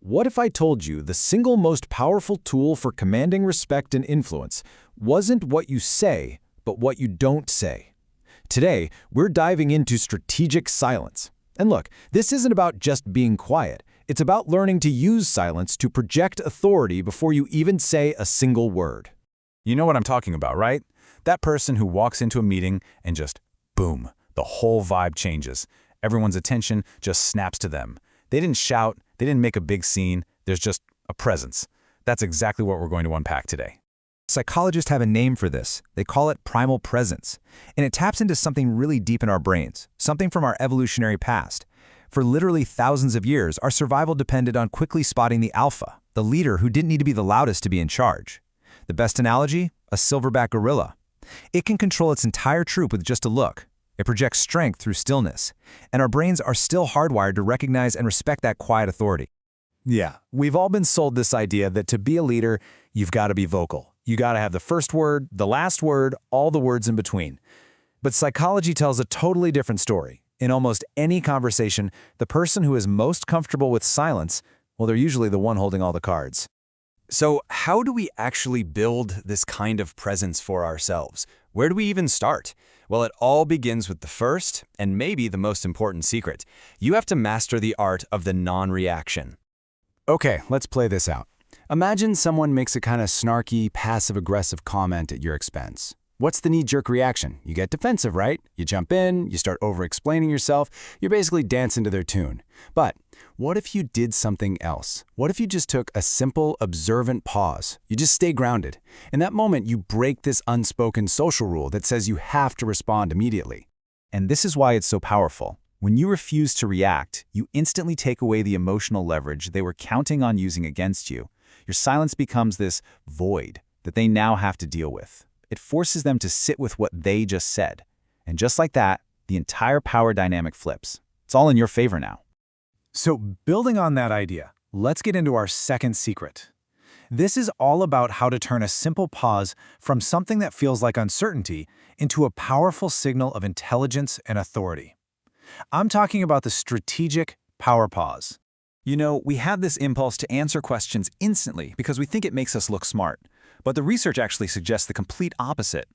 What if I told you the single most powerful tool for commanding respect and influence wasn't what you say, but what you don't say? Today, we're diving into strategic silence. And look, this isn't about just being quiet. It's about learning to use silence to project authority before you even say a single word. You know what I'm talking about, right? That person who walks into a meeting and just, boom, the whole vibe changes. Everyone's attention just snaps to them. They didn't shout, they didn't make a big scene, there's just a presence. That's exactly what we're going to unpack today. Psychologists have a name for this. They call it primal presence. And it taps into something really deep in our brains, something from our evolutionary past. For literally thousands of years, our survival depended on quickly spotting the alpha, the leader who didn't need to be the loudest to be in charge. The best analogy? A silverback gorilla. It can control its entire troop with just a look. It projects strength through stillness. And our brains are still hardwired to recognize and respect that quiet authority. Yeah, we've all been sold this idea that to be a leader, you've got to be vocal. You got to have the first word, the last word, all the words in between. But psychology tells a totally different story. In almost any conversation, the person who is most comfortable with silence, well, they're usually the one holding all the cards. So how do we actually build this kind of presence for ourselves? Where do we even start? Well, it all begins with the first, and maybe the most important secret. You have to master the art of the non-reaction. Okay, let's play this out. Imagine someone makes a kind of snarky, passive-aggressive comment at your expense. What's the knee-jerk reaction? You get defensive, right? You jump in, you start over-explaining yourself, you're basically dancing to their tune. But what if you did something else? What if you just took a simple, observant pause? You just stay grounded. In that moment, you break this unspoken social rule that says you have to respond immediately. And this is why it's so powerful. When you refuse to react, you instantly take away the emotional leverage they were counting on using against you. Your silence becomes this void that they now have to deal with. It forces them to sit with what they just said. And just like that, the entire power dynamic flips. It's all in your favor now. So building on that idea, let's get into our second secret. This is all about how to turn a simple pause from something that feels like uncertainty into a powerful signal of intelligence and authority. I'm talking about the strategic power pause. You know, we have this impulse to answer questions instantly because we think it makes us look smart. But the research actually suggests the complete opposite.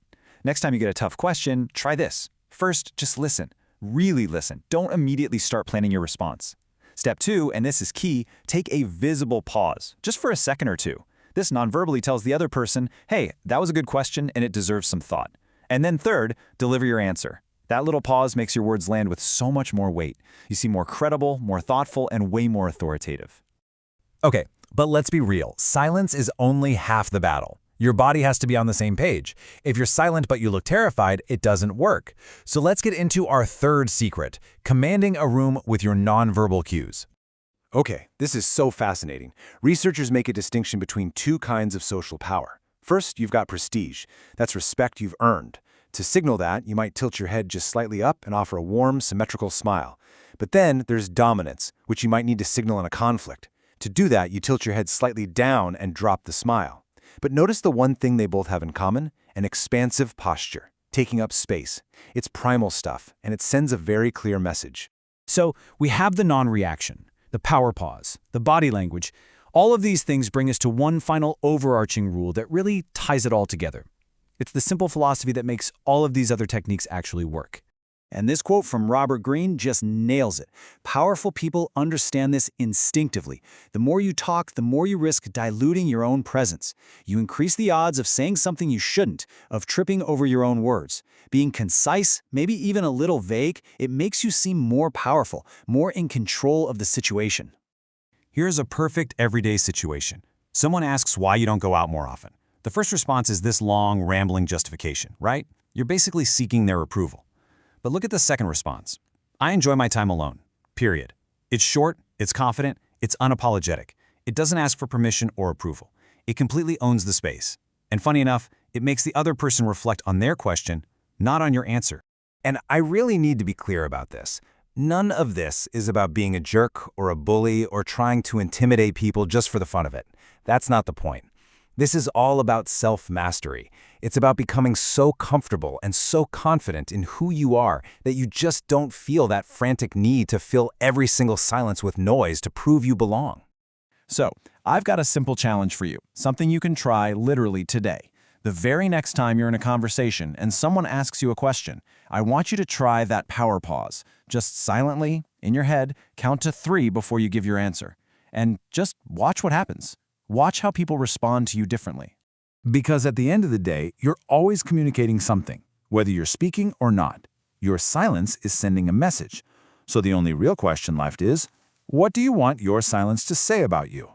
Next time you get a tough question, try this. First, just listen. Really listen. Don't immediately start planning your response. Step 2, and this is key, take a visible pause, just for a second or two. This non-verbally tells the other person, hey, that was a good question and it deserves some thought. And then third, deliver your answer. That little pause makes your words land with so much more weight. You seem more credible, more thoughtful, and way more authoritative. Okay, but let's be real. Silence is only half the battle. Your body has to be on the same page. If you're silent but you look terrified, it doesn't work. So let's get into our third secret, commanding a room with your nonverbal cues. Okay, this is so fascinating. Researchers make a distinction between two kinds of social power. First, you've got prestige. That's respect you've earned. To signal that, you might tilt your head just slightly up and offer a warm, symmetrical smile. But then there's dominance, which you might need to signal in a conflict. To do that, you tilt your head slightly down and drop the smile. But notice the one thing they both have in common: an expansive posture, taking up space. It's primal stuff, and it sends a very clear message. So we have the non-reaction, the power pause, the body language. All of these things bring us to one final overarching rule that really ties it all together. It's the simple philosophy that makes all of these other techniques actually work. And this quote from Robert Greene just nails it. Powerful people understand this instinctively. The more you talk, the more you risk diluting your own presence. You increase the odds of saying something you shouldn't, of tripping over your own words. Being concise, maybe even a little vague, it makes you seem more powerful, more in control of the situation. Here's a perfect everyday situation. Someone asks why you don't go out more often. The first response is this long, rambling justification, right? You're basically seeking their approval. But look at the second response. I enjoy my time alone, period. It's short, it's confident, it's unapologetic. It doesn't ask for permission or approval. It completely owns the space. And funny enough, it makes the other person reflect on their question, not on your answer. And I really need to be clear about this. None of this is about being a jerk or a bully or trying to intimidate people just for the fun of it. That's not the point. This is all about self-mastery. It's about becoming so comfortable and so confident in who you are that you just don't feel that frantic need to fill every single silence with noise to prove you belong. So, I've got a simple challenge for you, something you can try literally today. The very next time you're in a conversation and someone asks you a question, I want you to try that power pause. Just silently, in your head, count to 3 before you give your answer. And just watch what happens. Watch how people respond to you differently. Because at the end of the day, you're always communicating something, whether you're speaking or not. Your silence is sending a message. So the only real question left is, what do you want your silence to say about you?